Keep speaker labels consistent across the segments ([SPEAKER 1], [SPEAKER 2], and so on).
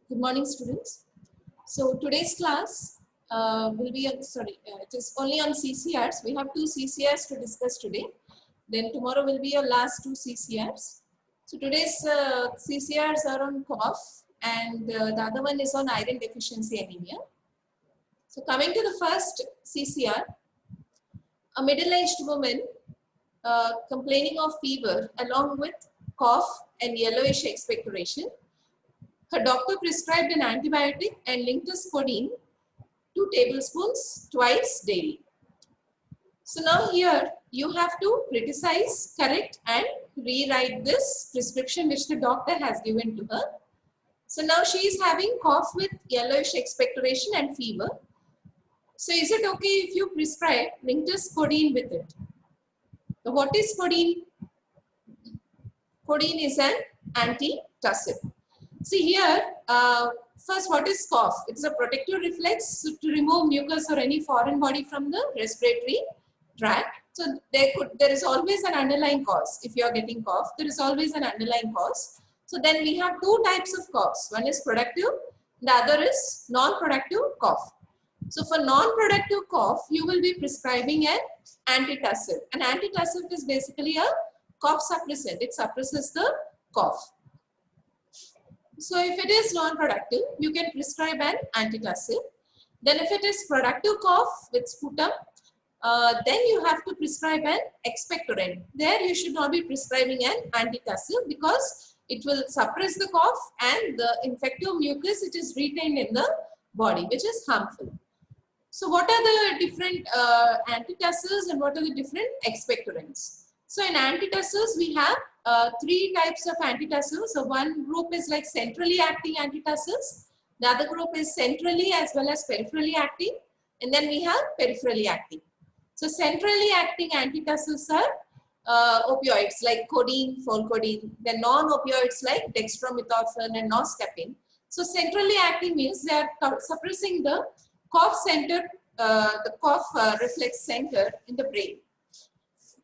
[SPEAKER 1] Good morning, students. So today's class will be it is only on CCRs. We have two CCRs to discuss today. Then tomorrow will be your last two CCRs. So today's CCRs are on cough, and the other one is on iron deficiency anemia. So coming to the first CCR, a middle-aged woman complaining of fever along with cough and yellowish expectoration. Her doctor prescribed an antibiotic and linctus codeine 2 tablespoons twice daily. So now here you have to criticize, correct and rewrite this prescription which the doctor has given to her. So now she is having cough with yellowish expectoration and fever. So is it okay if you prescribe linctus codeine with it? So what is codeine? Codeine is an antitussive. See here, first what is cough? It's a protective reflex to remove mucus or any foreign body from the respiratory tract. So there is always an underlying cause. If you are getting cough, there is always an underlying cause. So then we have two types of coughs. One is productive, the other is non-productive cough. So for non-productive cough, you will be prescribing an antitussive. An antitussive is basically a cough suppressant. It suppresses the cough. So if it is non-productive, you can prescribe an antitussive. Then if it is productive cough with sputum, then you have to prescribe an expectorant. There you should not be prescribing an antitussive because it will suppress the cough and the infective mucus it is retained in the body, which is harmful. So what are the different antitussives and what are the different expectorants? So in antitussives, we have three types of antitussives. So one group is like centrally acting antitussives. The other group is centrally as well as peripherally acting. And then we have peripherally acting. So centrally acting antitussives are opioids like codeine, folcodeine. Then non-opioids like dextromethorphan and norskepin. So centrally acting means they are suppressing the cough center, the cough reflex center in the brain.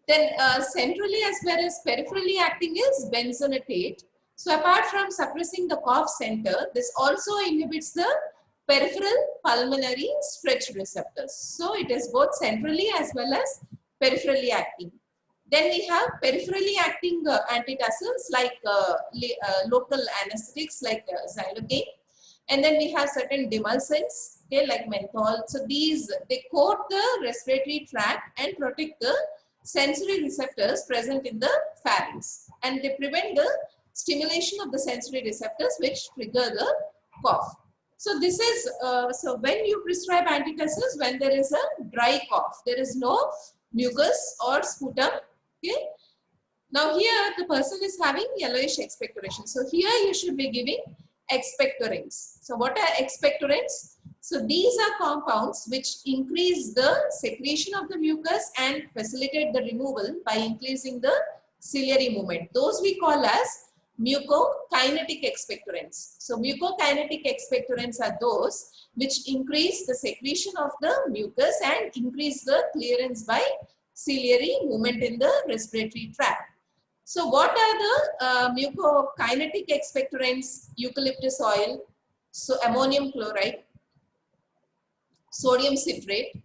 [SPEAKER 1] Then centrally as well as peripherally acting is benzonatate. So apart from suppressing the cough center, this also inhibits the peripheral pulmonary stretch receptors. So it is both centrally as well as peripherally acting. Then we have peripherally acting antitussives like local anesthetics like xylocaine. And then we have certain demulcents, okay, like menthol. So these, they coat the respiratory tract and protect the sensory receptors present in the pharynx, and they prevent the stimulation of the sensory receptors which trigger the cough. So this is, so when you prescribe antitussives, when there is a dry cough, there is no mucus or sputum, okay. Now here the person is having yellowish expectoration. So here you should be giving expectorants. So what are expectorants? So these are compounds which increase the secretion of the mucus and facilitate the removal by increasing the ciliary movement. Those we call as mucokinetic expectorants. So mucokinetic expectorants are those which increase the secretion of the mucus and increase the clearance by ciliary movement in the respiratory tract. So what are the mucokinetic expectorants? Eucalyptus oil, so ammonium chloride, sodium citrate,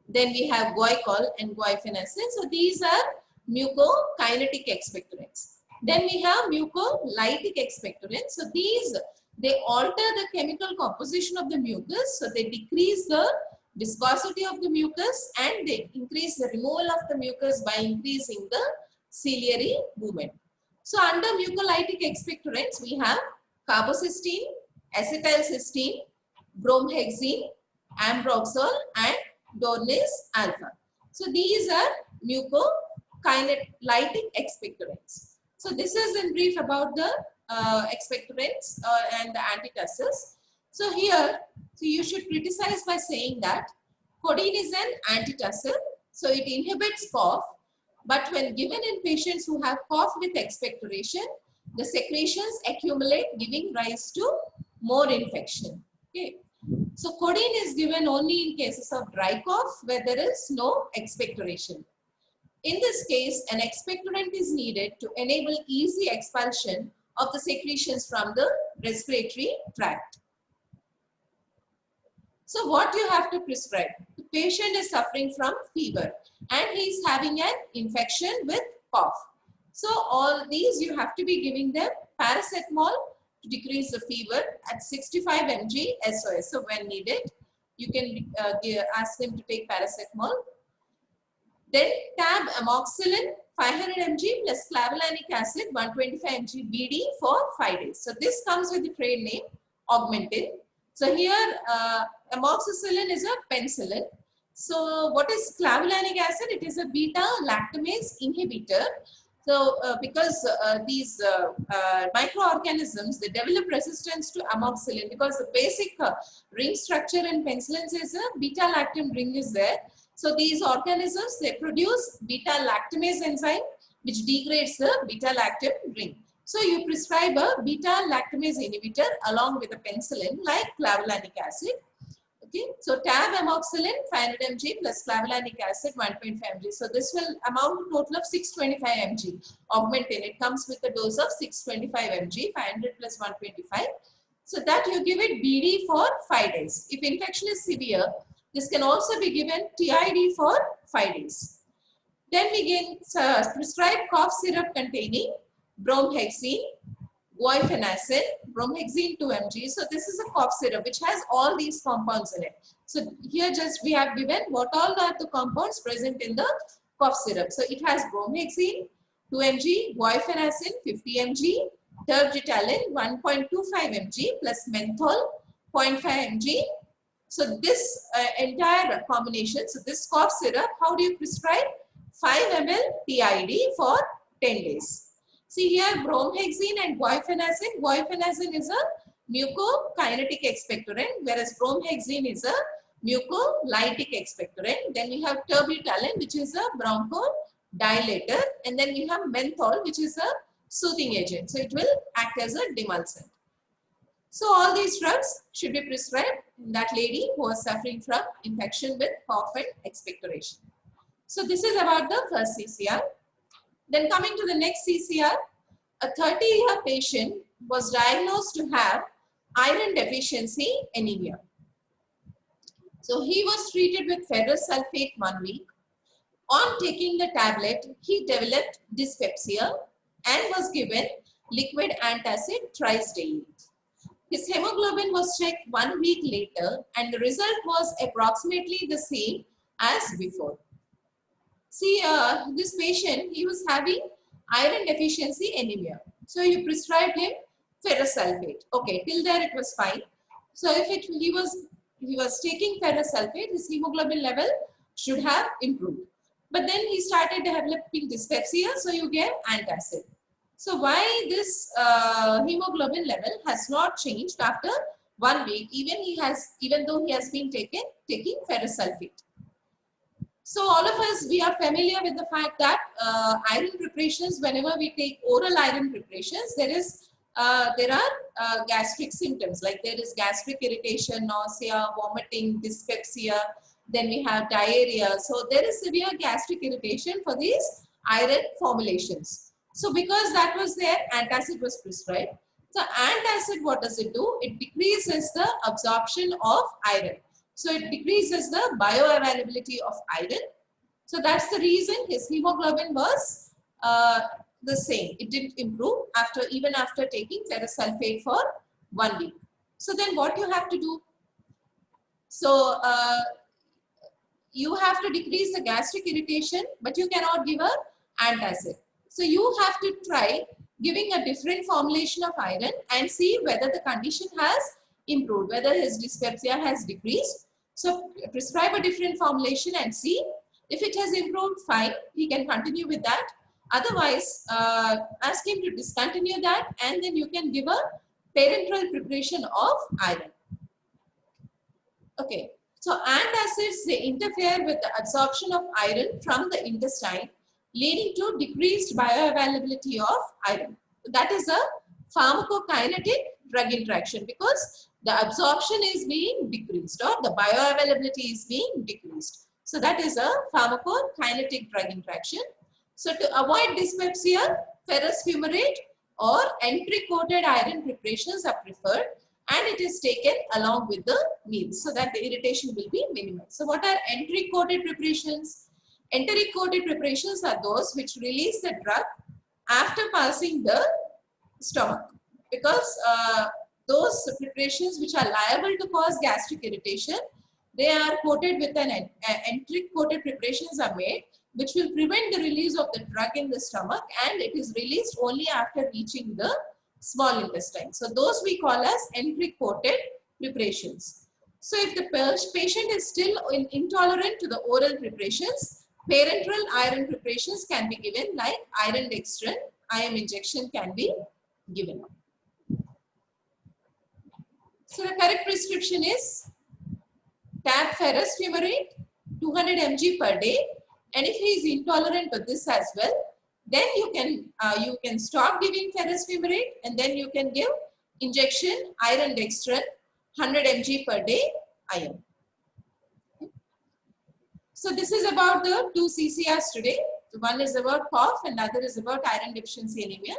[SPEAKER 1] then we have guaiacol and guaifenesin. So these are mucokinetic expectorants. Then we have mucolytic expectorants. So these, they alter the chemical composition of the mucus. So they decrease the viscosity of the mucus and they increase the removal of the mucus by increasing the ciliary movement. So under mucolytic expectorants, we have carbocystine, acetylcysteine, bromhexine, ambroxol and Dornis alpha. So these are mucokinetic expectorants. So this is in brief about the expectorants and the antitussives. So here, so you should criticize by saying that codeine is an antitussive. So it inhibits cough, but when given in patients who have cough with expectoration, the secretions accumulate, giving rise to more infection. Okay. So codeine is given only in cases of dry cough where there is no expectoration. In this case, an expectorant is needed to enable easy expulsion of the secretions from the respiratory tract. So what you have to prescribe? The patient is suffering from fever and he is having an infection with cough. So all these you have to be giving them paracetamol to decrease the fever at 65 mg SOS. So when needed, you can ask them to take paracetamol. Then tab amoxicillin 500 mg plus clavulanic acid 125 mg BD for 5 days. So this comes with the trade name Augmentin. So here amoxicillin is a penicillin. So what is clavulanic acid? It is a beta lactamase inhibitor. So because these microorganisms, they develop resistance to amoxicillin because the basic ring structure in penicillins is a beta lactam ring is there. So these organisms, they produce beta lactamase enzyme which degrades the beta lactam ring. So you prescribe a beta lactamase inhibitor along with a penicillin like clavulanic acid. Okay, so tab amoxicillin 500 mg plus clavulanic acid 1.5 mg. So this will amount to total of 625 mg. Augmentin, it comes with a dose of 625 mg, 500 plus 125. So that you give it BD for 5 days. If infection is severe, this can also be given TID for 5 days. Then we can prescribe cough syrup containing bromhexine, guaifenesin, bromhexine 2 mg. So this is a cough syrup which has all these compounds in it. So here just we have given what all are the compounds present in the cough syrup. So it has bromhexine 2 mg, guaifenesin 50 mg, terbitalin 1.25 mg plus menthol 0.5 mg. So this entire combination, so this cough syrup, how do you prescribe? 5 ml TID for 10 days. See here bromhexine and guaifenesin. Guaifenesin is a mucokinetic expectorant, whereas bromhexine is a mucolytic expectorant. Then we have terbitalin, which is a bronchodilator, and then we have menthol, which is a soothing agent. So it will act as a demulcent. So all these drugs should be prescribed in that lady who was suffering from infection with cough and expectoration. So this is about the first CCR. Then coming to the next CCR, a 30-year patient was diagnosed to have iron deficiency anemia. So he was treated with ferrous sulfate 1 week. On taking the tablet, he developed dyspepsia and was given liquid antacid thrice daily. His hemoglobin was checked 1 week later and the result was approximately the same as before. See, this patient, he was having iron deficiency anemia. So you prescribed him ferrous sulfate. Okay, till there it was fine. So if he was taking ferrous sulfate, his hemoglobin level should have improved. But then he started developing dyspepsia, so you gave antacid. So why this hemoglobin level has not changed after 1 week, even though he has been taking ferrous sulfate? So all of us, we are familiar with the fact that iron preparations, whenever we take oral iron preparations, there are gastric symptoms, like there is gastric irritation, nausea, vomiting, dyspepsia, then we have diarrhea. So there is severe gastric irritation for these iron formulations. So because that was there, antacid was prescribed. So antacid, what does it do? It decreases the absorption of iron. So it decreases the bioavailability of iron. So that's the reason his hemoglobin was the same. It didn't improve even after taking ferrous sulfate for 1 week. So then what you have to do? So you have to decrease the gastric irritation, but you cannot give an antacid. So you have to try giving a different formulation of iron and see whether the condition has improved, whether his dyspepsia has decreased. So prescribe a different formulation and see if it has improved, fine, he can continue with that. Otherwise, ask him to discontinue that and then you can give a parenteral preparation of iron. Okay, so antacids, they interfere with the absorption of iron from the intestine, leading to decreased bioavailability of iron. That is a pharmacokinetic drug interaction because the absorption is being decreased or the bioavailability is being decreased. So that is a pharmacokinetic drug interaction. So to avoid dyspepsia, ferrous fumarate or entry-coated iron preparations are preferred. and it is taken along with the meals so that the irritation will be minimal. So what are enteric coated preparations? Enteric coated preparations are those which release the drug after passing the stomach, because those preparations which are liable to cause gastric irritation, they are coated with an enteric coated preparations are made which will prevent the release of the drug in the stomach, and it is released only after reaching the small intestine. So those we call as enteric coated preparations. So if the patient is still intolerant to the oral preparations, parenteral iron preparations can be given, like iron dextran, IM injection can be given. So the correct prescription is tab ferrous fumarate 200 mg per day, and if he is intolerant to this as well, then you can stop giving ferrous fumarate and then you can give injection iron dextran 100 mg per day IM. So this is about the two CCRs today. One is about cough and other is about iron deficiency anemia.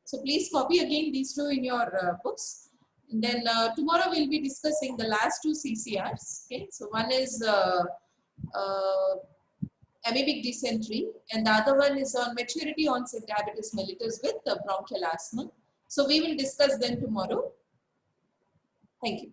[SPEAKER 1] So please copy again these two in your books. And then tomorrow we'll be discussing the last two CCRs. Okay, so one is amoebic dysentery and the other one is on maturity onset diabetes mellitus with bronchial asthma. So we will discuss them tomorrow. Thank you.